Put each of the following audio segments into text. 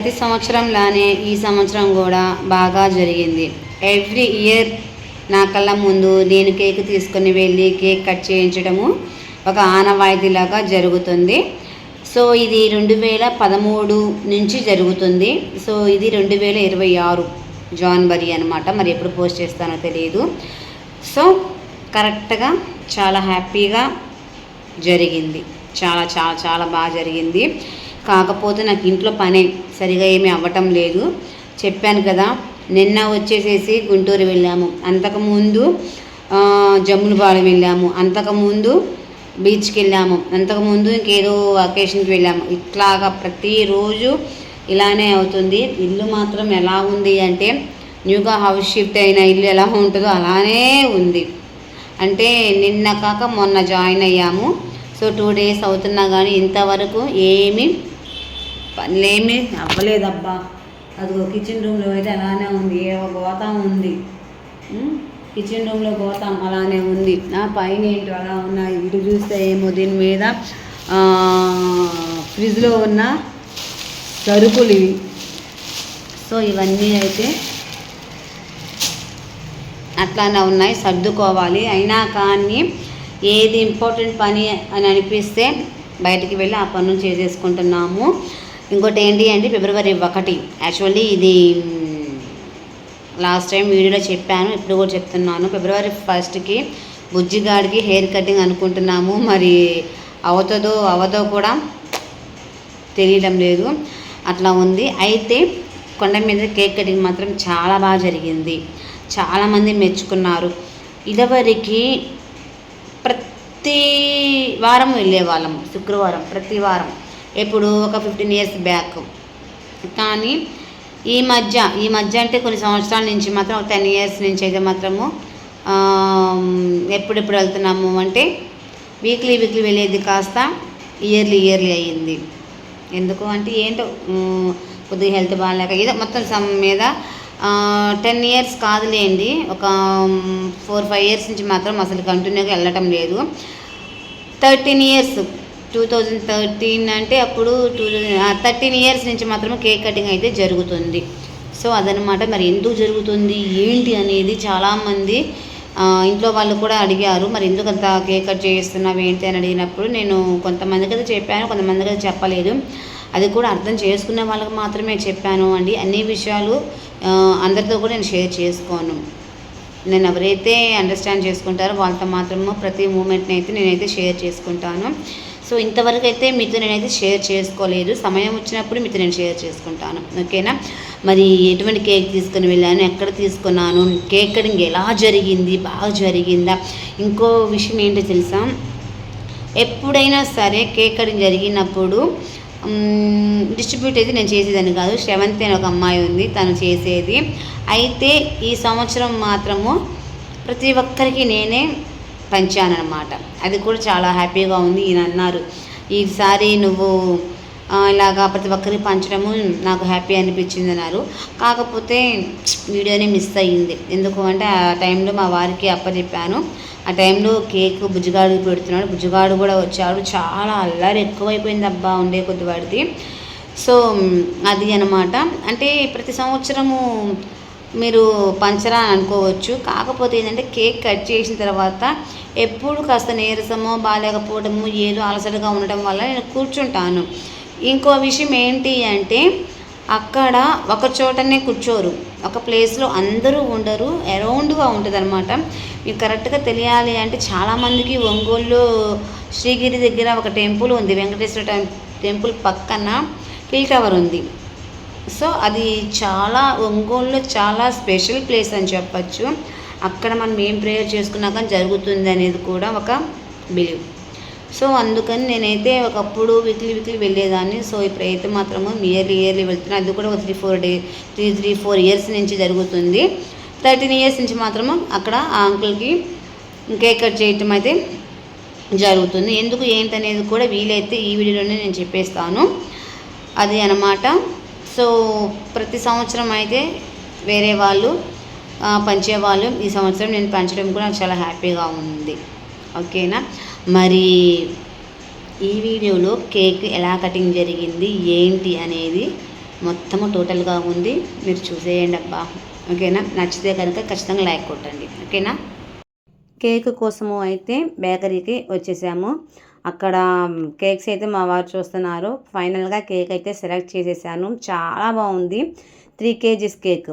ప్రతి సంవత్సరంలానే ఈ సంవత్సరం కూడా బాగా జరిగింది. ఎవ్రీ ఇయర్ నా కళ్ళ ముందు నేను కేక్ తీసుకొని వెళ్ళి కేక్ కట్ చేయించడము ఒక ఆనవాయితీలాగా జరుగుతుంది. సో ఇది 2013 నుంచి జరుగుతుంది. సో ఇది 2026 జనవరి అనమాట. మరి ఎప్పుడు పోస్ట్ చేస్తానో తెలియదు. సో కరెక్ట్గా చాలా హ్యాపీగా జరిగింది. చాలా చాలా చాలా బాగా జరిగింది. కాకపోతే నాకు ఇంట్లో పని సరిగా ఏమీ అవ్వటం లేదు. చెప్పాను కదా, నిన్న వచ్చేసేసి గుంటూరు వెళ్ళాము, అంతకుముందు జమ్ములపాలెం వెళ్ళాము, అంతకుముందు బీచ్కి వెళ్ళాము, అంతకుముందు ఇంకేదో అకేషన్కి వెళ్ళాము. ఇట్లాగా ప్రతిరోజు ఇలానే అవుతుంది. ఇల్లు మాత్రం ఎలా ఉంది అంటే న్యూగా హౌస్ షిఫ్ట్ అయిన ఇల్లు ఎలా ఉంటుందో అలానే ఉంది. అంటే నిన్న కాక మొన్న జాయిన్ అయ్యాము. సో 2 days అవుతున్నా కానీ ఇంతవరకు పనులేమీ అవ్వలేదబ్బా. అదిగో కిచెన్ రూమ్లో అయితే అలానే ఉంది, ఏవో గోతం ఉంది. కిచెన్ రూమ్లో గోతం అలానే ఉంది. పైన ఏంటో అలా ఉన్నాయి. ఇటు చూస్తే ఏమో దీని మీద ఫ్రిడ్జ్లో ఉన్న సరుకులు ఇవి. సో ఇవన్నీ అయితే అట్లానే ఉన్నాయి, సర్దుకోవాలి. అయినా కానీ ఏది ఇంపార్టెంట్ పని అని అనిపిస్తే బయటికి వెళ్ళి ఆ పనులు చేసేసుకుంటున్నాము. ఇంకోటి ఏంటి అంటే February 1, యాక్చువల్లీ ఇది లాస్ట్ టైం వీడియోలో చెప్పాను, ఇప్పుడు కూడా చెప్తున్నాను. February 1కి బుజ్జిగాడికి హెయిర్ కటింగ్ అనుకుంటున్నాము. మరి అవదో కూడా తెలియడం లేదు, అట్లా ఉంది. అయితే కొండ మీద కేక్ కటింగ్ మాత్రం చాలా బాగా జరిగింది. చాలామంది మెచ్చుకున్నారు. ఇదివరకు ప్రతి వారం వెళ్ళేవాళ్ళం, శుక్రవారం ప్రతి వారం, ఎప్పుడు ఒక 15 years బ్యాక్. కానీ ఈ మధ్య అంటే కొన్ని సంవత్సరాల నుంచి మాత్రం ఒక 10 years నుంచి అయితే మాత్రము ఎప్పుడెప్పుడు వెళ్తున్నాము అంటే వీక్లీ వెళ్ళేది కాస్త ఇయర్లీ అయ్యింది. ఎందుకు అంటే ఏంటో కొద్దిగా హెల్త్ బాగాలేక ఏదో మొత్తం సమ్ మీద 10 years కాదులేండి, ఒక 4-5 years నుంచి మాత్రం అసలు కంటిన్యూగా వెళ్ళటం లేదు. 13 years 2013 అంటే అప్పుడు 13 years నుంచి మాత్రమే కేక్ కటింగ్ అయితే జరుగుతుంది. సో అదనమాట. మరి ఎందుకు జరుగుతుంది ఏంటి అనేది చాలామంది ఇంట్లో వాళ్ళు కూడా అడిగారు. మరి ఎందుకు అంత కేక్ కట్ చేస్తున్నావు ఏంటి అని అడిగినప్పుడు నేను కొంతమందికి అయితే చెప్పాను, కొంతమందికి అయితే చెప్పలేదు. అది కూడా అర్థం చేసుకునే వాళ్ళకి మాత్రమే చెప్పాను అండి. అన్ని విషయాలు అందరితో కూడా నేను షేర్ చేసుకోను. నేను ఎవరైతే అండర్స్టాండ్ చేసుకుంటారో వాళ్ళతో మాత్రము ప్రతి మూమెంట్ని అయితే నేనైతే షేర్ చేసుకుంటాను. సో ఇంతవరకు అయితే మీతో నేనైతే షేర్ చేసుకోలేదు. సమయం వచ్చినప్పుడు మీతో నేను షేర్ చేసుకుంటాను, ఓకేనా. మరి ఎటువంటి కేక్ తీసుకొని వెళ్ళాను, ఎక్కడ తీసుకున్నాను, కేక్ కటింగ్ ఎలా జరిగింది, బాగా జరిగిందా. ఇంకో విషయం ఏంటో తెలుసా, ఎప్పుడైనా సరే కేక్ కటింగ్ జరిగినప్పుడు డిస్ట్రిబ్యూట్ అయితే నేను చేసేదాన్ని కాదు. శ్రవంతి అని ఒక అమ్మాయి ఉంది, తను చేసేది. అయితే ఈ సంవత్సరం మాత్రము ప్రతి ఒక్కరికి నేనే పంచానన్నమాట. అది కూడా చాలా హ్యాపీగా ఉంది. ఈయన అన్నారు, ఈసారి నువ్వు ఇలాగా ప్రతి ఒక్కరికి పంచడము నాకు హ్యాపీ అనిపించింది అన్నారు. కాకపోతే వీడియోనే మిస్ అయ్యింది. ఎందుకు అంటే ఆ టైంలో మా వారికి అప్పచెప్పాను. ఆ టైంలో కేక్ బుజ్జిగాడికి పెడుతున్నాడు, బుజ్జిగాడు కూడా వచ్చాడు. చాలా అల్లరి ఎక్కువైపోయింది అబ్బా ఉండే కొద్దివాడిది. సో అది అనమాట. అంటే ప్రతి సంవత్సరము మీరు పంచరా అని అనుకోవచ్చు. కాకపోతే ఏంటంటే కేక్ కట్ చేసిన తర్వాత ఎప్పుడు కాస్త నీరసమో బాగాలేకపోవడము ఏదో అలసటగా ఉండటం వల్ల నేను కూర్చుంటాను. ఇంకో విషయం ఏంటి అంటే అక్కడ ఒక చోటనే కూర్చోరు, ఒక ప్లేస్లో అందరూ ఉండరు, అరౌండ్గా ఉంటుంది అనమాట. మీకు కరెక్ట్గా తెలియాలి అంటే చాలామందికి ఒంగోలులో శ్రీగిరి దగ్గర ఒక టెంపుల్ ఉంది, వెంకటేశ్వర టెంపుల్ పక్కన హిల్ టవర్ ఉంది. సో అది చాలా ఒంగోలులో చాలా స్పెషల్ ప్లేస్ అని చెప్పచ్చు. అక్కడ మనం ఏం ప్రేయర్ చేసుకున్నా కానీ జరుగుతుంది అనేది కూడా ఒక బిలీవ్. సో అందుకని నేనైతే ఒకప్పుడు వీక్లీ వెళ్ళేదాన్ని. సో ఇప్పుడైతే మాత్రము ఇయర్లీ వెళ్తున్నాను. అది కూడా ఒక 3-4 years నుంచి జరుగుతుంది. 13 years నుంచి మాత్రము అక్కడ ఆ అంకుల్కి కేక్ కట్ చేయటం అయితే జరుగుతుంది. ఎందుకు ఏంటనేది కూడా వీలైతే ఈ వీడియోలోనే నేను చెప్పేస్తాను, అది అన్నమాట. సో ప్రతి సంవత్సరం అయితే వేరే వాళ్ళు పంచేవాళ్ళు, ఈ సంవత్సరం నేను పంచడం కూడా నాకు చాలా హ్యాపీగా ఉంది, ఓకేనా. మరి ఈ వీడియోలో కేక్ ఎలా కటింగ్ జరిగింది ఏంటి అనేది మొత్తము టోటల్గా ఉంది, మీరు చూసేయండి అబ్బా. ఓకేనా, నచ్చితే కనుక ఖచ్చితంగా లైక్ కొట్టండి. ఓకేనా, కేక్ కోసము అయితే బేకరీకి వచ్చేసాము. అక్కడ కేక్స్ అయితే మా వారు చూస్తున్నారు. ఫైనల్గా కేక్ అయితే సెలెక్ట్ చేసేసాను. చాలా బాగుంది, 3 kgs కేక్.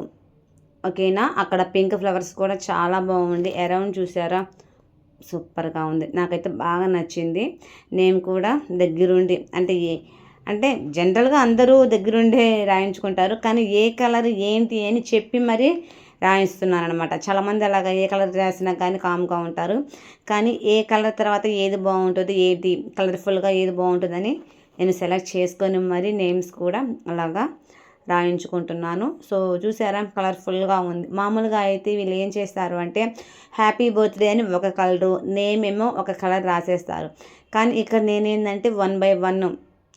ఓకేనా, అక్కడ పింక్ ఫ్లవర్స్ కూడా చాలా బాగుంది. అరౌండ్ చూసారా, సూపర్గా ఉంది, నాకైతే బాగా నచ్చింది. నేను కూడా దగ్గరుండి అంటే జనరల్గా అందరూ దగ్గరుండే రాయించుకుంటారు, కానీ ఏ కలర్ ఏంటి అని చెప్పి మరి రాయిస్తున్నాను అనమాట. చాలామంది అలాగా ఏ కలర్ రాసినా కానీ కామ్గా ఉంటారు, కానీ ఏ కలర్ తర్వాత ఏది బాగుంటుంది, ఏది కలర్ఫుల్గా ఏది బాగుంటుందని నేను సెలెక్ట్ చేసుకొని మరి నేమ్స్ కూడా అలాగా రాయించుకుంటున్నాను. సో చూసారా, కలర్ఫుల్గా ఉంది. మామూలుగా అయితే వీళ్ళు ఏం చేస్తారు అంటే హ్యాపీ బర్త్డే అని ఒక కలరు, నేమ్ ఏమో ఒక కలర్ రాసేస్తారు. కానీ ఇక్కడ నేనేంటంటే 1 by 1,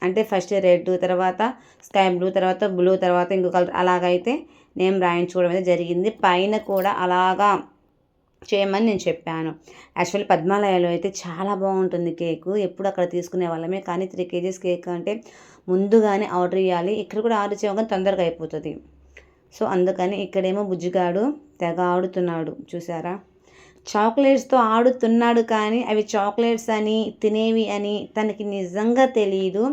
అంటే ఫస్ట్ రెడ్, తర్వాత స్కై బ్లూ, తర్వాత బ్లూ, తర్వాత ఇంకో కలర్, అలాగైతే నేమ్ రాయించుకోవడం అయితే జరిగింది. పైన కూడా అలాగా చేయమని నేను చెప్పాను. యాక్చువల్లీ పద్మాలయాలో అయితే చాలా బాగుంటుంది కేకు, ఎప్పుడు అక్కడ తీసుకునే వాళ్ళమే. కానీ 3 kgs కేక్ అంటే ముందుగానే ఆర్డర్ ఇవ్వాలి. ఇక్కడ కూడా ఆర్డర్ చేయగానే తొందరగా అయిపోతుంది. సో అందుకని ఇక్కడేమో బుజ్జిగాడు తెగ ఆడుతున్నాడు చూసారా, చాక్లెట్స్తో ఆడుతున్నాడు. కానీ అవి చాక్లెట్స్ అని తినేవి అని తనకి నిజంగా తెలియదు.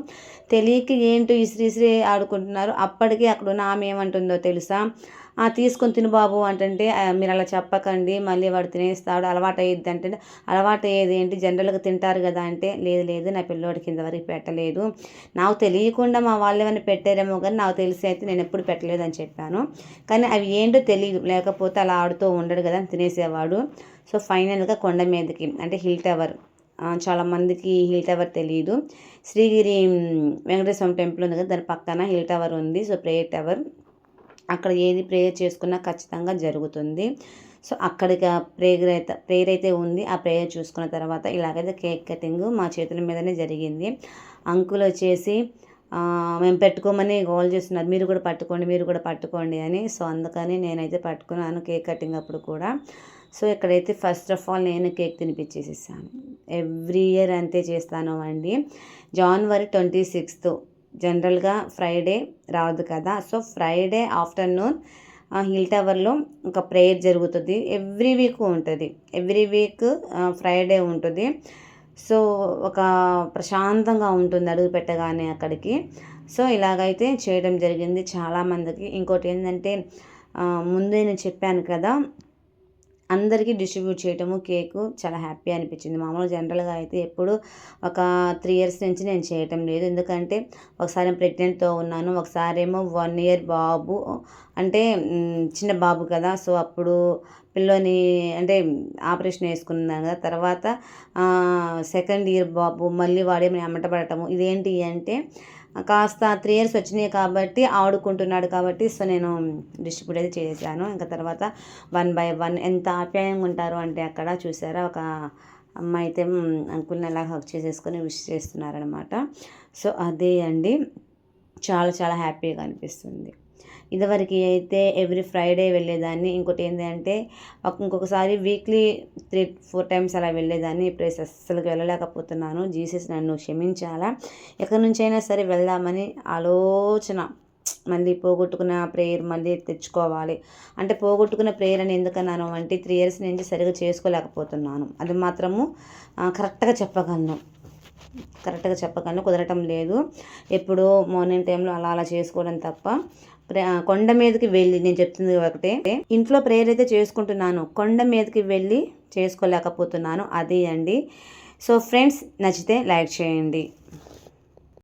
తెలియక ఏంటో ఇసిరి ఆడుకుంటున్నారు. అప్పటికి అక్కడ ఉన్న ఆమె ఏమంటుందో తెలుసా, తీసుకొని తిను బాబు అంటే, మీరు అలా చెప్పకండి మళ్ళీ వాడు తినేస్తాడు, అలవాటు అయ్యిద్ది అంటే, అలవాటు అయ్యేది ఏంటి, జనరల్గా తింటారు కదా అంటే, లేదు నా పిల్లోడికి ఇంతవరకు పెట్టలేదు, నాకు తెలియకుండా మా వాళ్ళు ఏమైనా పెట్టారేమో కానీ నాకు తెలిసి అయితే నేను ఎప్పుడు పెట్టలేదని చెప్పాను. కానీ అవి ఏంటో తెలియదు, లేకపోతే అలా ఆడుతూ ఉండడు కదా, తినేసేవాడు. సో ఫైనల్గా కొండ మీదకి అంటే హిల్ టవర్, చాలామందికి హిల్ టవర్ తెలియదు, శ్రీగిరి వెంకటేశ్వర స్వామి టెంపుల్ ఉంది కదా, దాని పక్కన హిల్ టవర్ ఉంది. సో ప్రేయర్ టవర్, అక్కడ ఏది ప్రేయర్ చేసుకున్నా ఖచ్చితంగా జరుగుతుంది. సో అక్కడికి ప్రేయర్ అయితే ఉంది. ఆ ప్రేయర్ చూసుకున్న తర్వాత ఇలాగైతే కేక్ కటింగ్ మా చేతుల మీదనే జరిగింది. అంకుల్ వచ్చేసి మేము పెట్టుకోమని గోల్ చేస్తున్నారు, మీరు కూడా పట్టుకోండి అని. సో అందుకని నేనైతే పట్టుకున్నాను కేక్ కటింగ్ అప్పుడు కూడా. సో ఇక్కడైతే ఫస్ట్ ఆఫ్ ఆల్ నేను కేక్ తినిపించేసేసాను. ఎవ్రీ ఇయర్ అంతే చేస్తాను అండి. January 26th జనరల్గా ఫ్రైడే రాదు కదా, సో ఫ్రైడే ఆఫ్టర్నూన్ హిల్ టవర్లో ఒక ప్రేయర్ జరుగుతుంది. ఎవ్రీ వీక్ ఉంటుంది, ఎవ్రీ వీక్ ఫ్రైడే ఉంటుంది. సో ఒక ప్రశాంతంగా ఉంటుంది అడుగు పెట్టగానే అక్కడికి. సో ఇలాగైతే చేయడం జరిగింది చాలామందికి. ఇంకోటి ఏంటంటే ముందే నేను చెప్పాను కదా, అందరికీ డిస్ట్రిబ్యూట్ చేయటము కేకు చాలా హ్యాపీ అనిపించింది. మామూలుగా జనరల్గా అయితే ఎప్పుడు ఒక 3 years నుంచి నేను చేయటం లేదు, ఎందుకంటే ఒకసారి ప్రెగ్నెంట్తో ఉన్నాను, ఒకసారి ఏమో 1 year బాబు, అంటే చిన్న బాబు కదా. సో అప్పుడు పిల్లోని అంటే ఆపరేషన్ వేసుకున్నాను కదా, తర్వాత 2nd year బాబు, మళ్ళీ వాడేమో అమ్మట పడటము. ఇదేంటి అంటే కాస్త 3 years వచ్చినాయి కాబట్టి ఆడుకుంటున్నాడు కాబట్టి, సో నేను డిస్ట్రిబ్యూట్ అయితే చేశాను. ఇంకా తర్వాత 1 by 1 ఎంత ఆప్యాయంగా ఉంటారు అంటే అక్కడ చూసారా, ఒక అమ్మాయి అయితే అంకుల్ని అలా హక్ చేసేసుకొని విష్ చేస్తున్నారనమాట. సో అదే అండి, చాలా చాలా హ్యాపీగా అనిపిస్తుంది. ఇదివరకు అయితే ఎవ్రీ ఫ్రైడే వెళ్ళేదాన్ని. ఇంకోటి ఏంటంటే ఇంకొకసారి వీక్లీ 3-4 times అలా వెళ్ళేదాన్ని. ఇప్పుడు అస్సలుకి వెళ్ళలేకపోతున్నాను. జీసస్ నన్ను క్షమించాలా. ఎక్కడి నుంచి అయినా సరే వెళ్దామని ఆలోచన. మళ్ళీ పోగొట్టుకున్న ప్రేయర్ మళ్ళీ తెచ్చుకోవాలి అంటే, పోగొట్టుకున్న ప్రేయర్ అని ఎందుకన్నాను అంటే 3 years నుంచి సరిగ్గా చేసుకోలేకపోతున్నాను. అది మాత్రము కరెక్ట్గా చెప్పగలను, కుదరటం లేదు. ఎప్పుడో మార్నింగ్ టైంలో అలా చేసుకోవడం తప్ప. కొండ మీదకి వెళ్ళి, నేను చెప్తుంది ఒకటే, ఇంట్లో ప్రేయర్ అయితే చేసుకుంటున్నాను, కొండ మీదకి వెళ్ళి చేసుకోలేకపోతున్నాను. అది అండి. సో ఫ్రెండ్స్, నచ్చితే లైక్ చేయండి.